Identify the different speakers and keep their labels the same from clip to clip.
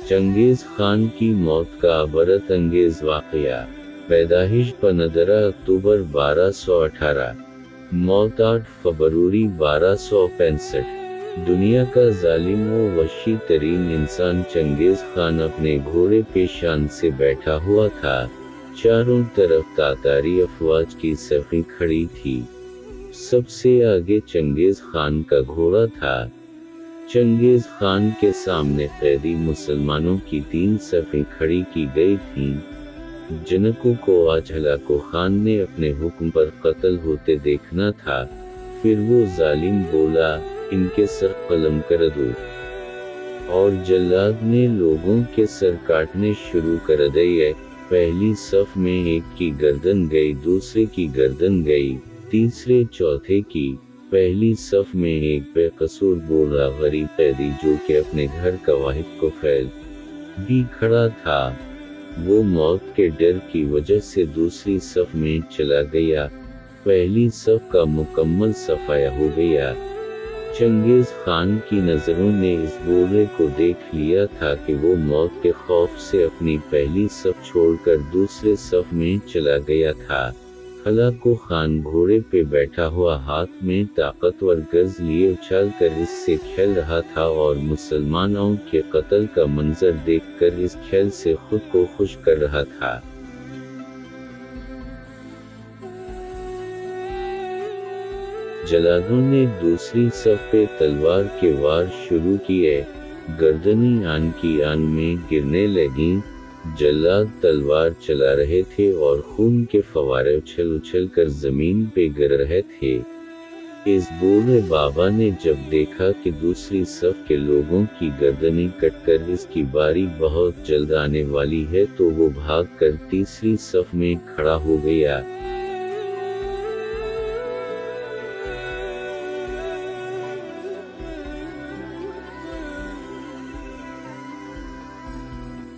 Speaker 1: Genghis Khan की मौत का अबरत अंगेज वाकया। पैदाइश 15 अक्टूबर 1218, मौत 8 फरवरी 1265। दुनिया का जालिम व वहशी तरीन इंसान चंगेज खान अपने घोड़े पे शान से बैठा हुआ था। चारों तरफ तातारी अफवाज की सफ़ें खड़ी थी। सबसे आगे चंगेज खान का घोड़ा था। चंगेज खान के सामने कैदी मुसलमानों की 3 सफ़ें खड़ी की गई थीं। जनकों को आज हलाको खान ने अपने हुक्म पर कत्ल होते देखना था। फिर वो जालिम बोला, इनके सर कलम कर दो। और जल्लाद ने लोगों के सर काटने शुरू कर दिए। पहली सफ में एक की गर्दन गई, दूसरे की गर्दन गई, तीसरे चौथे की। पहली सफ में एक बेकसूर बूढ़ा गरीब कैदी जो कि अपने घर का वाहिद कफील भी खड़ा था, वो मौत के डर की वजह से दूसरी सफ में चला गया। पहली सफ का मुकम्मल सफाया हो गया। चंगेज खान की नज़रों ने इस बूढ़े को देख लिया था कि वो मौत के खौफ से अपनी पहली सफ छोड़कर दूसरे सफ में चला गया था। हलाको खान घोड़े पे बैठा हुआ हाथ में ताकतवर गज लिए उछाल कर इससे खेल रहा था और मुसलमानों के कत्ल का मंजर देखकर इस खेल से खुद को खुश कर रहा था। जल्लादों ने दूसरी सफ पे तलवार के वार शुरू किए। गर्दनी आन की आन में गिरने लगीं। जल्लाद तलवार चला रहे थे और खून के फवारे उछल उछल कर जमीन पे गिर रहे थे। इस बूढ़े बाबा ने जब देखा कि दूसरी सफ के लोगों की गर्दनी कटकर इसकी बारी बहुत जल्द आने वाली है, तो वो भागकर तीसरी सफ में खड़ा हो गया।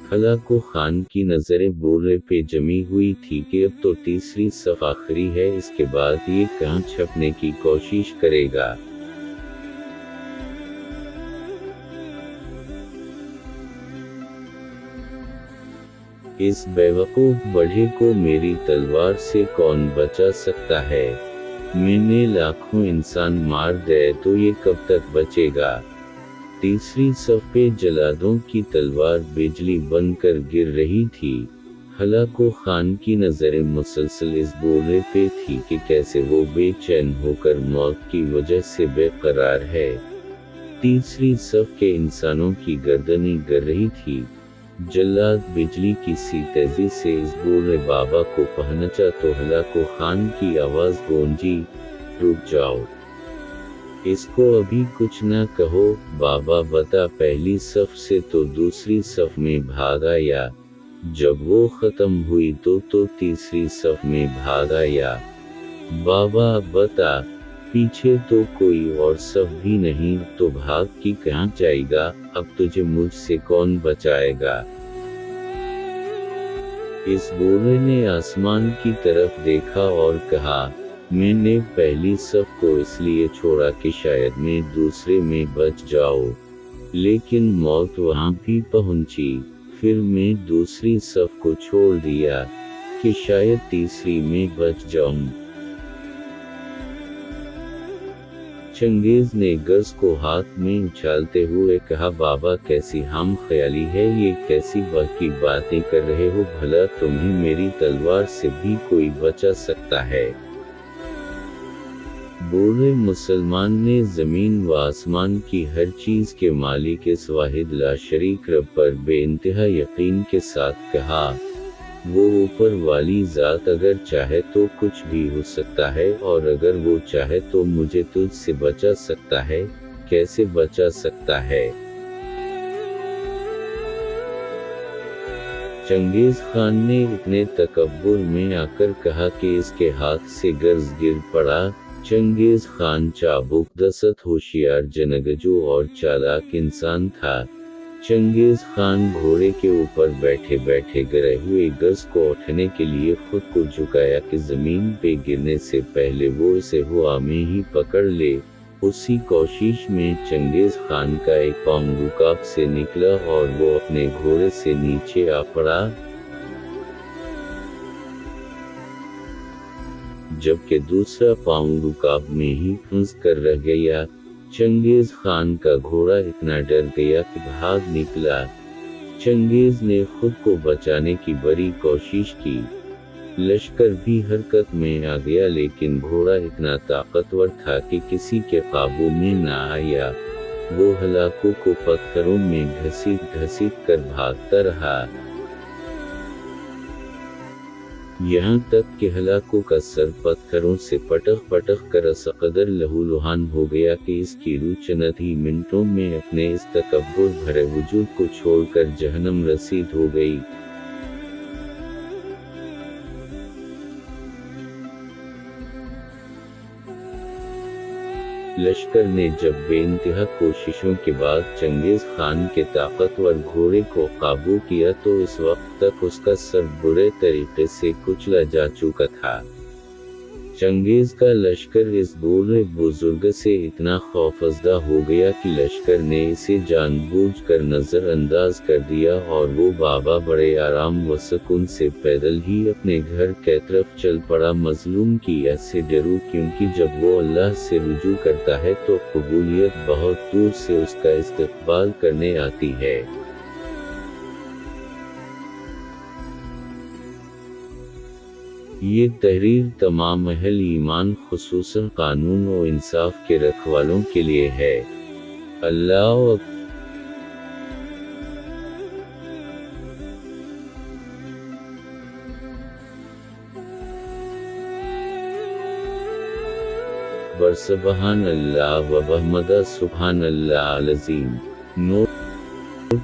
Speaker 1: हलाको खान की नज़रें बूढ़े पे जमी हुई थी कि अब तो तीसरी सफ आखिरी है, इसके बाद ये कहाँ छपने की कोशिश करेगा। इस बेवकूफ़ बढ़े को मेरी तलवार से कौन बचा सकता है। मैंने लाखों इंसान मार दिए तो ये कब तक बचेगा। तीसरी सफ पे जल्लादों की तलवार बिजली बनकर गिर रही थी। हलाको खान की नज़रें मुसलसल इस बूढ़े पे थी कि कैसे वो बेचैन होकर मौत की वजह से बेकरार है। तीसरी सफ के इंसानों की गर्दनें गिर रही थी। जल्लाद बिजली की सी तेजी से इस बूढ़े बाबा को पहुंचा तो हलाको खान की आवाज़ गूंजी, रुक जाओ, इसको अभी कुछ न कहो। बाबा बता, पहली सफ से तो दूसरी सफ में भाग आया, जब वो खत्म हुई तो तीसरी सफ में भाग आया। बाबा बता, पीछे तो कोई और सफ भी नहीं, तो भाग की कहाँ जाएगा। अब तुझे मुझसे कौन बचाएगा। इस बूढ़े ने आसमान की तरफ देखा और कहा, मैंने पहली सफ को इसलिए छोड़ा कि शायद मैं दूसरे में बच जाऊं, लेकिन मौत वहां भी पहुंची। फिर मैं दूसरी सफ को छोड़ दिया कि शायद तीसरी में बच जाऊं। चंगेज ने गज को हाथ में उछालते हुए कहा, बाबा कैसी हम ख्याली है, ये कैसी बाकी बातें कर रहे हो। भला तुम्हें मेरी तलवार से भी कोई बचा सकता है। बूढ़े मुसलमान ने ज़मीन व आसमान की हर चीज़ के मालिक इस वाहिद लाशरीक रब पर बेइंतहा यकीन के साथ कहा, वो ऊपर वाली ज़ात अगर चाहे तो कुछ भी हो सकता है, और अगर वो चाहे तो मुझे तुझसे बचा सकता है। कैसे बचा सकता है। चंगेज खान ने इतने तकब्बुर में आकर कहा कि इसके हाथ से गर्ज गिर पड़ा। चंगेज खान चाबुक दस्त होशियार जनगजू और चालाक इंसान था। चंगेज खान घोड़े के ऊपर बैठे बैठे गिरे हुए गज को उठाने के लिए खुद को झुकाया कि जमीन पे गिरने से पहले वो इसे हवा में ही पकड़ ले। उसी कोशिश में चंगेज खान का एक पांव रुकाब से निकला और वो अपने घोड़े से नीचे आ पड़ा, जबकि दूसरा पांव रुकाब में ही फंस कर रह गया। चंगेज खान का घोड़ा इतना डर गया कि भाग निकला। चंगेज ने खुद को बचाने की बड़ी कोशिश की। लश्कर भी हरकत में आ गया, लेकिन घोड़ा इतना ताकतवर था कि किसी के काबू में न आया। वो हलाकों को पत्थरों में घसीट कर भागता रहा, यहाँ तक कि हलाकों का सर पत्थरों से पटक कर इस कदर लहूलुहान हो गया कि इसकी रूह चंद ही मिनटों में अपने इस तकब्बुर भरे वजूद को छोड़कर जहन्नम रसीद हो गई। लश्कर ने जब बेइंतहा कोशिशों के बाद चंगेज खान के ताकतवर घोड़े को काबू किया तो इस वक्त तक उसका सर बुरे तरीके से कुचला जा चुका था। चंगेज का लश्कर इस बूढ़े बुजुर्ग से इतना खौफजदा हो गया कि लश्कर ने इसे जानबूझकर नजरअंदाज कर दिया और वो बाबा बड़े आराम व सुकून से पैदल ही अपने घर के तरफ चल पड़ा। मजलूम की ऐसे डरू, क्योंकि जब वो अल्लाह से रुजू करता है तो कबूलियत बहुत दूर से उसका इस्तकबाल करने आती है। ये तहरीर तमाम अहल ईमान खुसूसन कानून व इंसाफ के रखवालों के लिए है। अल्लाह अकबर। सुब्हान अल्लाह व बहमदा सुब्हान अल्लाह अल-अज़ीम।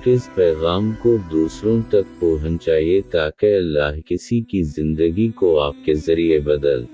Speaker 1: इस पैगाम को दूसरों तक पहुंचाइए ताकि अल्लाह किसी की जिंदगी को आपके जरिए बदल